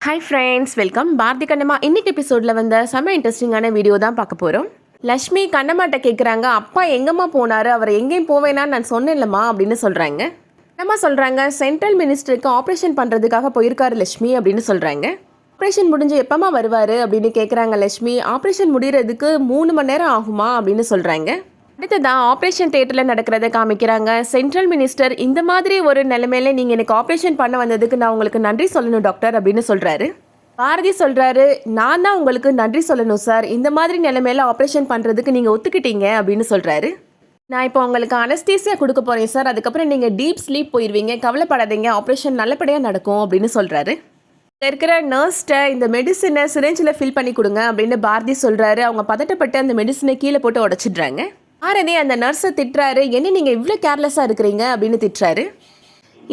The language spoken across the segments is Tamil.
Hi friends, welcome. Bharathi Kannamma இன்னைக்கு எபிசோடில் வந்த செம்ம இன்ட்ரெஸ்டிங்கான வீடியோ தான் பார்க்க போகிறோம். லக்ஷ்மி கண்ணம்மாட்ட கேட்குறாங்க, அப்பா எங்கம்மா போனார், அவர் எங்கேயும் போவேனான்னு நான் சொன்னேன்லம்மா அப்படின்னு சொல்கிறாங்க. கண்ணம்மா சொல்கிறாங்க, சென்ட்ரல் மினிஸ்டருக்கு ஆப்ரேஷன் பண்ணுறதுக்காக போயிருக்காரு லக்ஷ்மி அப்படின்னு சொல்கிறாங்க. ஆப்ரேஷன் முடிஞ்சு எப்போம்மா வருவார் அப்படின்னு கேட்குறாங்க லக்ஷ்மி. ஆப்ரேஷன் முடிகிறதுக்கு 3 மணி நேரம் ஆகுமா அப்படின்னு சொல்கிறாங்க. அடுத்ததான் ஆப்ரேஷன் தியேட்டரில் நடக்கிறத காமிக்கிறாங்க. சென்ட்ரல் மினிஸ்டர், இந்த மாதிரி ஒரு நிலைமையில நீங்கள் எனக்கு ஆப்ரேஷன் பண்ண வந்ததுக்கு நான் உங்களுக்கு நன்றி சொல்லணும் டாக்டர் அப்படின்னு சொல்கிறாரு. பாரதி சொல்கிறாரு, நான் தான் உங்களுக்கு நன்றி சொல்லணும் சார், இந்த மாதிரி நிலைமையில ஆப்ரேஷன் பண்ணுறதுக்கு நீங்கள் ஒத்துக்கிட்டீங்க அப்படின்னு சொல்கிறாரு. நான் இப்போ உங்களுக்கு அனஸ்தீசியா கொடுக்க போகிறேன் சார், அதுக்கப்புறம் நீங்கள் டீப் ஸ்லீப் போயிடுவீங்க, கவலைப்படாதீங்க, ஆப்ரேஷன் நல்லபடியாக நடக்கும் அப்படின்னு சொல்கிறாரு. இருக்கிற நர்ஸ்கிட்ட இந்த மெடிசனை சிரிஞ்சில் ஃபில் பண்ணி கொடுங்க அப்படின்னு பாரதி சொல்கிறாரு. அவங்க பதட்டப்பட்டு அந்த மெடிசனை கீழே போட்டு உடச்சிடுறாங்க. பாரதி அந்த நர்ஸை திட்டுறாரு, என்ன நீங்கள் இவ்வளோ கேர்லெஸ்ஸாக இருக்கிறீங்க அப்படின்னு திட்டுறாரு.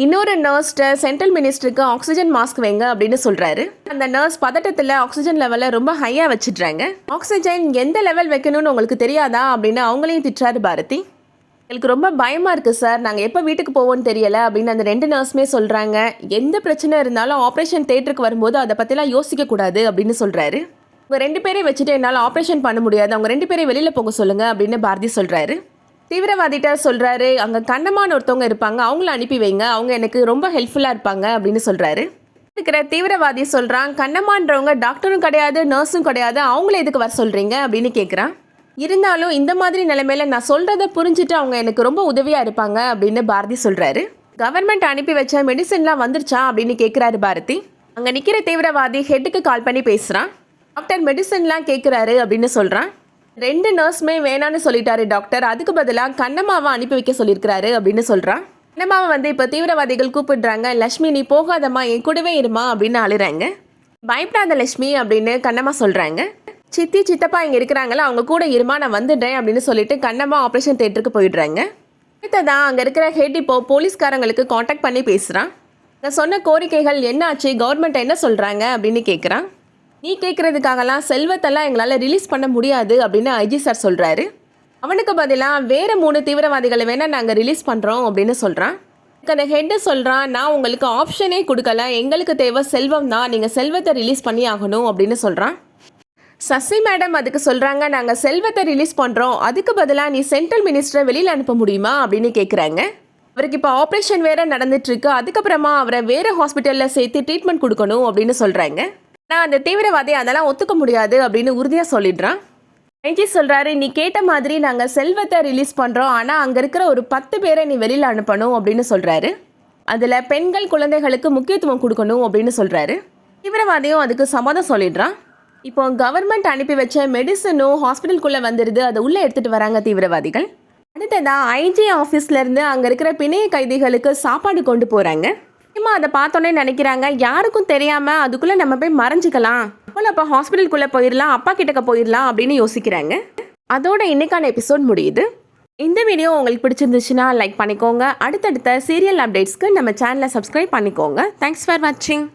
இன்னொரு நர்ஸ்கிட்ட சென்ட்ரல் மினிஸ்டருக்கு ஆக்சிஜன் மாஸ்க் வைங்க அப்படின்னு சொல்கிறாரு. அந்த நர்ஸ் பதட்டத்தில் ஆக்சிஜன் லெவலை ரொம்ப ஹையாக வச்சிடுறாங்க. ஆக்சிஜன் எந்த லெவல் வைக்கணும்னு உங்களுக்கு தெரியாதா அப்படின்னு அவங்களையும் திட்டுறாரு பாரதி. எங்களுக்கு ரொம்ப பயமாக இருக்குது சார், நாங்கள் எப்போ வீட்டுக்கு போவோன்னு தெரியலை அப்படின்னு அந்த 2 நர்ஸுமே சொல்கிறாங்க. எந்த பிரச்சனை இருந்தாலும் ஆப்ரேஷன் தேட்டருக்கு வரும்போது அதை பற்றிலாம் யோசிக்கக்கூடாது அப்படின்னு சொல்கிறாரு. உங்கள் 2 பேரையும் வச்சுட்டு என்னால் ஆப்ரேஷன் பண்ண முடியாது, அவங்க 2 பேரையும் வெளியில் போக சொல்லுங்கள் அப்படின்னு பாரதி சொல்கிறாரு. தீவிரவாதிகிட்ட சொல்கிறாரு, அங்கே கண்ணம்மான்னு ஒருத்தவங்க இருப்பாங்க, அவங்கள அனுப்பி வைங்க, அவங்க எனக்கு ரொம்ப ஹெல்ப்ஃபுல்லாக இருப்பாங்க அப்படின்னு சொல்கிறாரு. இருக்கிற தீவிரவாதி சொல்கிறான், கண்ணம்மான்றவங்க டாக்டரும் கிடையாது, நர்ஸும் கிடையாது, அவங்கள எதுக்கு வர சொல்கிறீங்க அப்படின்னு கேட்குறான். இருந்தாலும் இந்த மாதிரி நிலைமையில நான் சொல்கிறத புரிஞ்சுட்டு அவங்க எனக்கு ரொம்ப உதவியாக இருப்பாங்க அப்படின்னு பாரதி சொல்கிறாரு. கவர்மெண்ட் அனுப்பி வச்ச மெடிசன்லாம் வந்துருச்சா அப்படின்னு கேட்குறாரு பாரதி. அங்கே நிற்கிற தீவிரவாதி ஹெட்டுக்கு கால் பண்ணி பேசுகிறான். டாக்டர் மெடிசன்லாம் கேட்குறாரு அப்படின்னு சொல்கிறான். 2 நர்ஸுமே வேணான்னு சொல்லிட்டாரு டாக்டர், அதுக்கு பதிலாக கண்ணம்மாவை அனுப்பி வைக்க சொல்லியிருக்கிறாரு அப்படின்னு சொல்கிறான். கண்ணம்மாவை இப்போ தீவிரவாதிகள் கூப்பிடுறாங்க. லக்ஷ்மி நீ போகாதம்மா, என் கூடவே இருமா அப்படின்னு அழுறாங்க. பயப்படாத லக்ஷ்மி அப்படின்னு கண்ணம்மா சொல்கிறாங்க. சித்தி சித்தப்பா இங்கே இருக்கிறாங்களா, அவங்க கூட இருமா, நான் வந்துடுறேன் அப்படின்னு சொல்லிட்டு கண்ணம்மா ஆப்ரேஷன் தியேட்டருக்கு போயிடுறாங்க. அடுத்ததான் அங்கே இருக்கிற ஹெட் இப்போ போலீஸ்காரங்களுக்கு காண்டாக்ட் பண்ணி பேசுகிறான். நான் சொன்ன கோரிக்கைகள் என்ன ஆச்சு, கவர்மெண்ட் என்ன சொல்கிறாங்க அப்படின்னு கேட்குறான். நீ கேட்குறதுக்காகலாம் செல்வத்தெல்லாம் எங்களால் ரிலீஸ் பண்ண முடியாது அப்படின்னு ஐஜி சார் சொல்கிறாரு. அவனுக்கு பதிலாக வேறு 3 தீவிரவாதிகளை வேணால் நாங்கள் ரிலீஸ் பண்ணுறோம் அப்படின்னு சொல்கிறான். அந்த ஹெட்டு சொல்கிறான், நான் உங்களுக்கு ஆப்ஷனே கொடுக்கல, எங்களுக்கு தேவை செல்வம் தான், நீங்கள் செல்வத்தை ரிலீஸ் பண்ணி ஆகணும் அப்படின்னு சொல்கிறான். சசி மேடம் அதுக்கு சொல்கிறாங்க, நாங்கள் செல்வத்தை ரிலீஸ் பண்ணுறோம், அதுக்கு பதிலாக நீ சென்ட்ரல் மினிஸ்டரை வெளியில் அனுப்ப முடியுமா அப்படின்னு கேட்குறாங்க. அவருக்கு இப்போ ஆப்ரேஷன் வேறு நடந்துட்டுருக்கு, அதுக்கப்புறமா அவரை வேறு ஹாஸ்பிட்டலில் சேர்த்து ட்ரீட்மெண்ட் கொடுக்கணும் அப்படின்னு சொல்கிறாங்க. ஆனால் அந்த தீவிரவாதி அதெல்லாம் ஒத்துக்க முடியாது அப்படின்னு உறுதியாக சொல்லிடுறான். ஐஜி சொல்கிறாரு, நீ கேட்ட மாதிரி நாங்கள் செல்வத்தை ரிலீஸ் பண்ணுறோம், ஆனால் அங்கே இருக்கிற ஒரு 10 பேரை நீ வெளியில் அனுப்பணும் அப்படின்னு சொல்கிறாரு. அதில் பெண்கள் குழந்தைகளுக்கு முக்கியத்துவம் கொடுக்கணும் அப்படின்னு சொல்கிறாரு. தீவிரவாதியும் அதுக்கு சம்மதம் சொல்லிடுறான். இப்போ கவர்மெண்ட் அனுப்பி வச்ச மெடிசனும் ஹாஸ்பிட்டலுக்குள்ளே வந்துடுது, அதை உள்ளே எடுத்துகிட்டு வராங்க தீவிரவாதிகள். அடுத்ததான் ஐஜி ஆஃபீஸ்லேருந்து அங்கே இருக்கிற பிணைய கைதிகளுக்கு சாப்பாடு கொண்டு போகிறாங்க. முக்கியமாக அதை பார்த்தோன்னே நினைக்கிறாங்க, யாருக்கும் தெரியாமல் அதுக்குள்ளே நம்ம போய் மறைஞ்சிக்கலாம், அப்போ ஹாஸ்பிட்டலுக்குள்ளே போயிடலாம், அப்பா கிட்டக்க போயிடலாம் அப்படின்னு யோசிக்கிறாங்க. அதோட இன்னைக்கான எபிசோட் முடியுது. இந்த வீடியோ உங்களுக்கு பிடிச்சிருந்துச்சுன்னா லைக் பண்ணிக்கோங்க. அடுத்தடுத்த சீரியல் அப்டேட்ஸ்க்கு நம்ம சேனலை சப்ஸ்கிரைப் பண்ணிக்கோங்க. தேங்க்ஸ் ஃபார் வாட்சிங்.